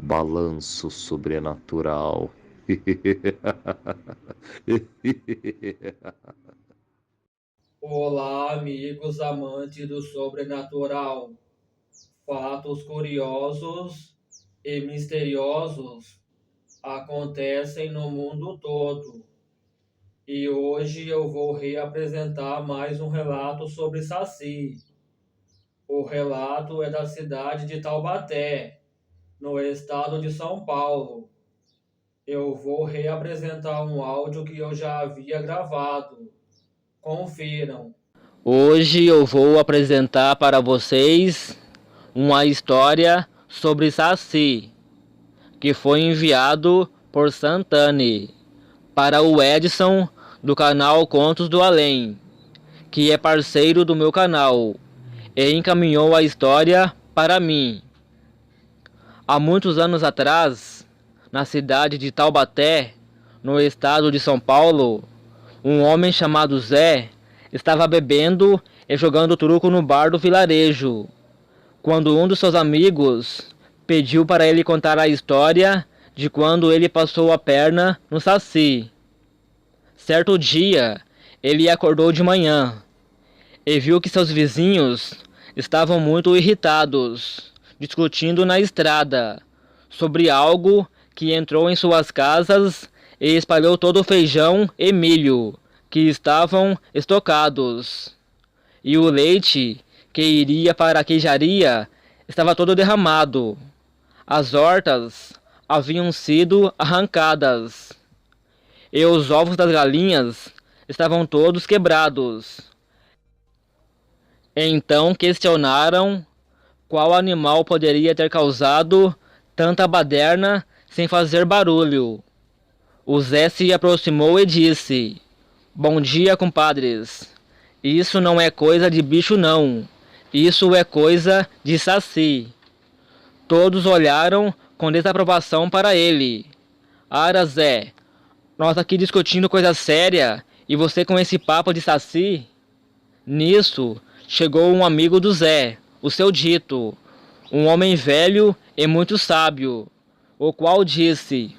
Balanço sobrenatural. Olá, amigos amantes do sobrenatural. Fatos curiosos e misteriosos acontecem no mundo todo. E hoje eu vou reapresentar mais um relato sobre Saci. O relato é da cidade de Taubaté, no estado de São Paulo. Eu vou reapresentar um áudio que eu já havia gravado. Confiram. Hoje eu vou apresentar para vocês uma história sobre Saci, que foi enviado por Santane para o Edson do canal Contos do Além, que é parceiro do meu canal, e encaminhou a história para mim. Há muitos anos atrás, na cidade de Taubaté, no estado de São Paulo, um homem chamado Zé estava bebendo e jogando truco no bar do vilarejo, quando um dos seus amigos pediu para ele contar a história de quando ele passou a perna no Saci. Certo dia, ele acordou de manhã e viu que seus vizinhos estavam muito irritados, discutindo na estrada sobre algo que entrou em suas casas e espalhou todo o feijão e milho que estavam estocados. E o leite que iria para a queijaria estava todo derramado. As hortas haviam sido arrancadas e os ovos das galinhas estavam todos quebrados. Então questionaram qual animal poderia ter causado tanta baderna sem fazer barulho. O Zé se aproximou e disse: "Bom dia, compadres. Isso não é coisa de bicho não. Isso é coisa de Saci." Todos olharam com desaprovação para ele. "Ara, Zé, nós aqui discutindo coisa séria e você com esse papo de Saci?" Nisso, chegou um amigo do Zé, o seu Dito, um homem velho e muito sábio, o qual disse: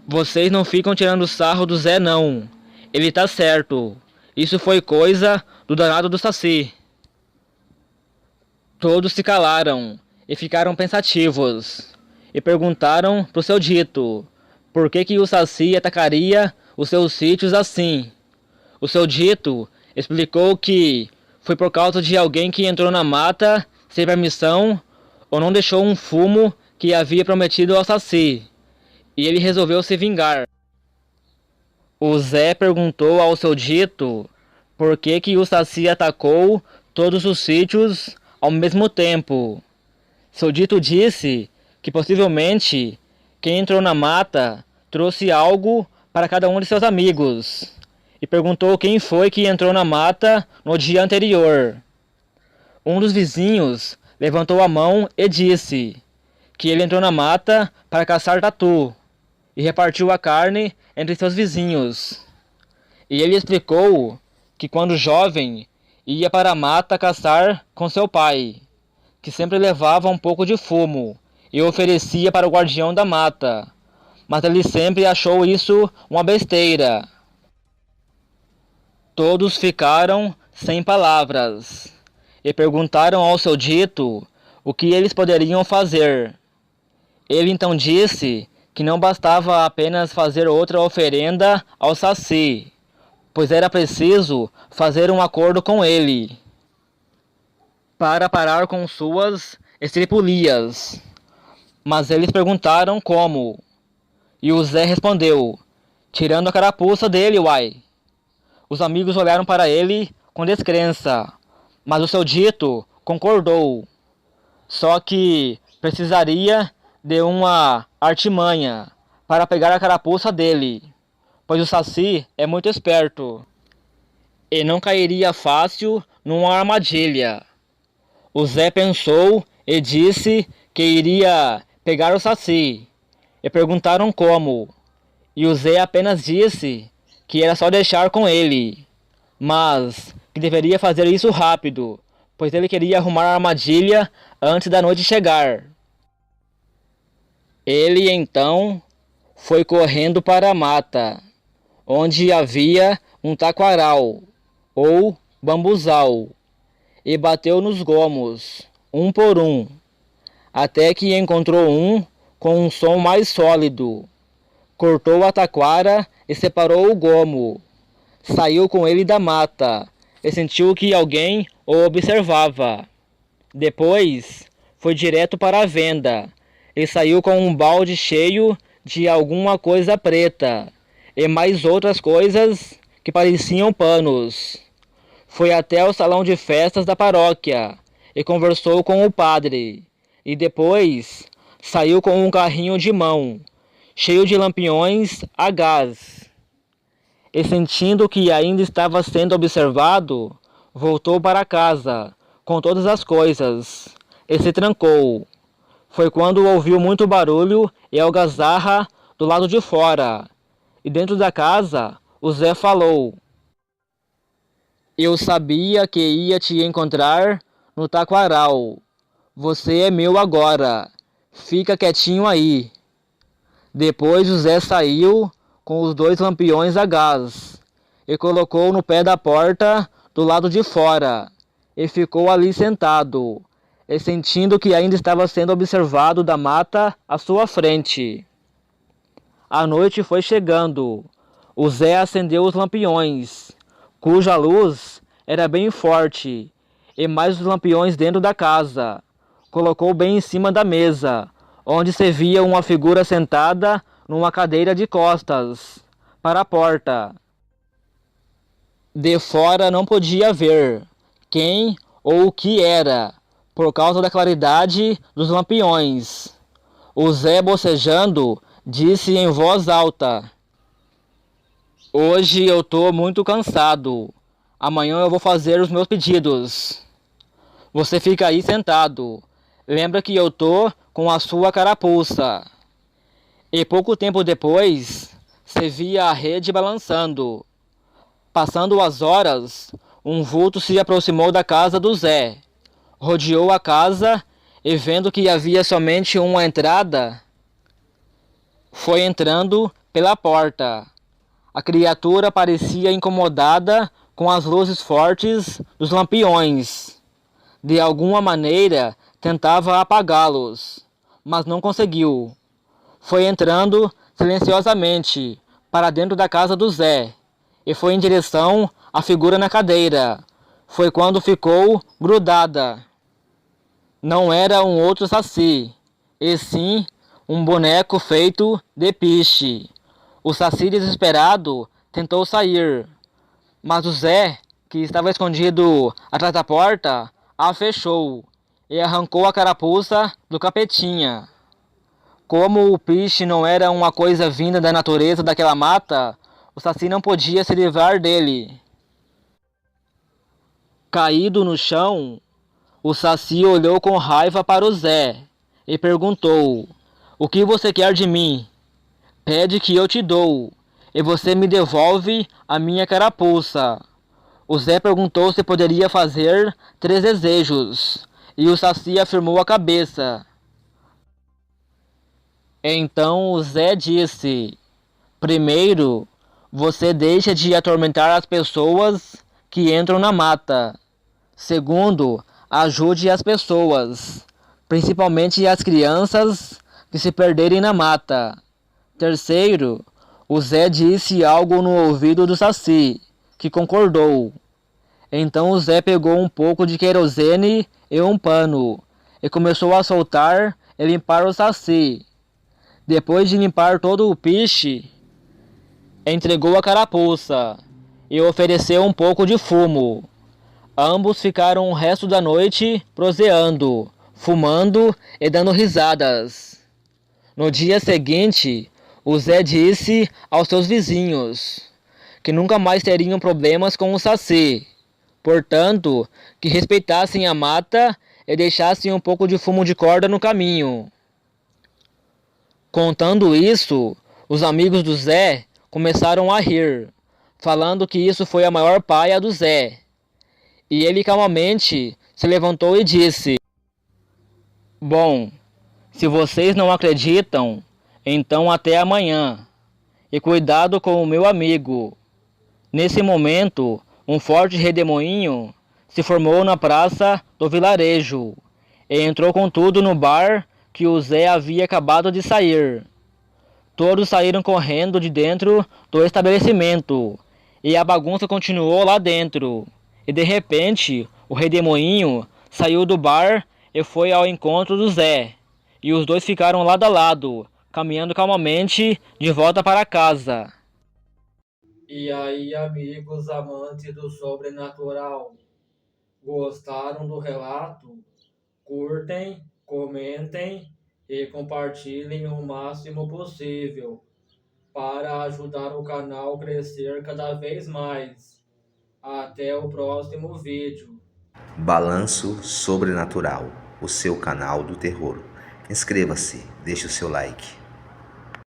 "Vocês não ficam tirando sarro do Zé não. Ele tá certo. Isso foi coisa do danado do Saci." Todos se calaram e ficaram pensativos, e perguntaram pro seu Dito por que o Saci atacaria os seus sítios assim. O seu Dito explicou que foi por causa de alguém que entrou na mata sem permissão ou não deixou um fumo que havia prometido ao Saci, e ele resolveu se vingar. O Zé perguntou ao seu Dito por que o Saci atacou todos os sítios ao mesmo tempo. Seu Dito disse que possivelmente quem entrou na mata trouxe algo para cada um de seus amigos, e perguntou quem foi que entrou na mata no dia anterior. Um dos vizinhos levantou a mão e disse que ele entrou na mata para caçar tatu e repartiu a carne entre seus vizinhos. E ele explicou que quando jovem ia para a mata caçar com seu pai, que sempre levava um pouco de fumo e oferecia para o guardião da mata, mas ele sempre achou isso uma besteira. Todos ficaram sem palavras e perguntaram ao seu Dito o que eles poderiam fazer. Ele então disse que não bastava apenas fazer outra oferenda ao Saci, pois era preciso fazer um acordo com ele para parar com suas estripulias. Mas eles perguntaram como, e o Zé respondeu: "Tirando a carapuça dele, uai." Os amigos olharam para ele com descrença, mas o seu Dito concordou. Só que precisaria de uma artimanha para pegar a carapuça dele, pois o Saci é muito esperto e não cairia fácil numa armadilha. O Zé pensou e disse que iria pegar o Saci, e perguntaram como, e o Zé apenas disse que era só deixar com ele, mas que deveria fazer isso rápido, pois ele queria arrumar a armadilha antes da noite chegar. Ele então foi correndo para a mata, onde havia um taquaral, ou bambuzal, e bateu nos gomos, um por um, até que encontrou um com um som mais sólido. Cortou a taquara e separou o gomo. Saiu com ele da mata e sentiu que alguém o observava. Depois foi direto para a venda e saiu com um balde cheio de alguma coisa preta e mais outras coisas que pareciam panos. Foi até o salão de festas da paróquia e conversou com o padre. E depois saiu com um carrinho de mão, cheio de lampiões a gás. E sentindo que ainda estava sendo observado, voltou para casa com todas as coisas e se trancou. Foi quando ouviu muito barulho e algazarra do lado de fora. E dentro da casa, o Zé falou: Eu sabia que ia te encontrar no taquaral. Você é meu agora. Fica quietinho aí. Depois o Zé saiu com os 2 lampiões a gás e colocou no pé da porta do lado de fora e ficou ali sentado, e sentindo que ainda estava sendo observado da mata à sua frente. A noite foi chegando. O Zé acendeu os lampiões, cuja luz era bem forte, e mais os lampiões dentro da casa. Colocou bem em cima da mesa, onde se via uma figura sentada numa cadeira de costas para a porta. De fora não podia ver quem ou o que era, por causa da claridade dos lampiões. O Zé, bocejando, disse em voz alta: Hoje eu tô muito cansado. Amanhã eu vou fazer os meus pedidos. Você fica aí sentado. Lembra que eu tô com a sua carapuça. E pouco tempo depois, se via a rede balançando. Passando as horas, um vulto se aproximou da casa do Zé. Rodeou a casa e, vendo que havia somente uma entrada, foi entrando pela porta. A criatura parecia incomodada com as luzes fortes dos lampiões. De alguma maneira, tentava apagá-los, mas não conseguiu. Foi entrando silenciosamente para dentro da casa do Zé e foi em direção à figura na cadeira. Foi quando ficou grudada. Não era um outro saci, e sim um boneco feito de piche. O saci, desesperado, tentou sair, mas o Zé, que estava escondido atrás da porta, a fechou e arrancou a carapuça do capetinha. Como o piche não era uma coisa vinda da natureza daquela mata, o saci não podia se livrar dele. Caído no chão, o saci olhou com raiva para o Zé e perguntou: O que você quer de mim? Pede que eu te dou, e você me devolve a minha carapuça. O Zé perguntou se poderia fazer 3 desejos, e o saci afirmou a cabeça. Então o Zé disse: Primeiro, você deixa de atormentar as pessoas que entram na mata. Segundo, ajude as pessoas, principalmente as crianças que se perderem na mata. Terceiro, o Zé disse algo no ouvido do saci, que concordou. Então o Zé pegou um pouco de querosene e um pano, e começou a soltar e limpar o saci. Depois de limpar todo o piche, entregou a carapuça e ofereceu um pouco de fumo. Ambos ficaram o resto da noite proseando, fumando e dando risadas. No dia seguinte, o Zé disse aos seus vizinhos que nunca mais teriam problemas com o saci, portanto, que respeitassem a mata e deixassem um pouco de fumo de corda no caminho. Contando isso, os amigos do Zé começaram a rir, falando que isso foi a maior paia do Zé. E ele calmamente se levantou e disse: Bom, Se vocês não acreditam, então até amanhã. E cuidado com o meu amigo. Nesse momento, um forte redemoinho se formou na praça do vilarejo e entrou com tudo no bar que o Zé havia acabado de sair. Todos saíram correndo de dentro do estabelecimento e a bagunça continuou lá dentro. E de repente, o redemoinho saiu do bar e foi ao encontro do Zé. E os dois ficaram lado a lado, caminhando calmamente de volta para casa. E aí, amigos amantes do sobrenatural, gostaram do relato? Curtem, comentem e compartilhem o máximo possível para ajudar o canal a crescer cada vez mais. Até o próximo vídeo. Balanço Sobrenatural, o seu canal do terror. Inscreva-se, deixe o seu like.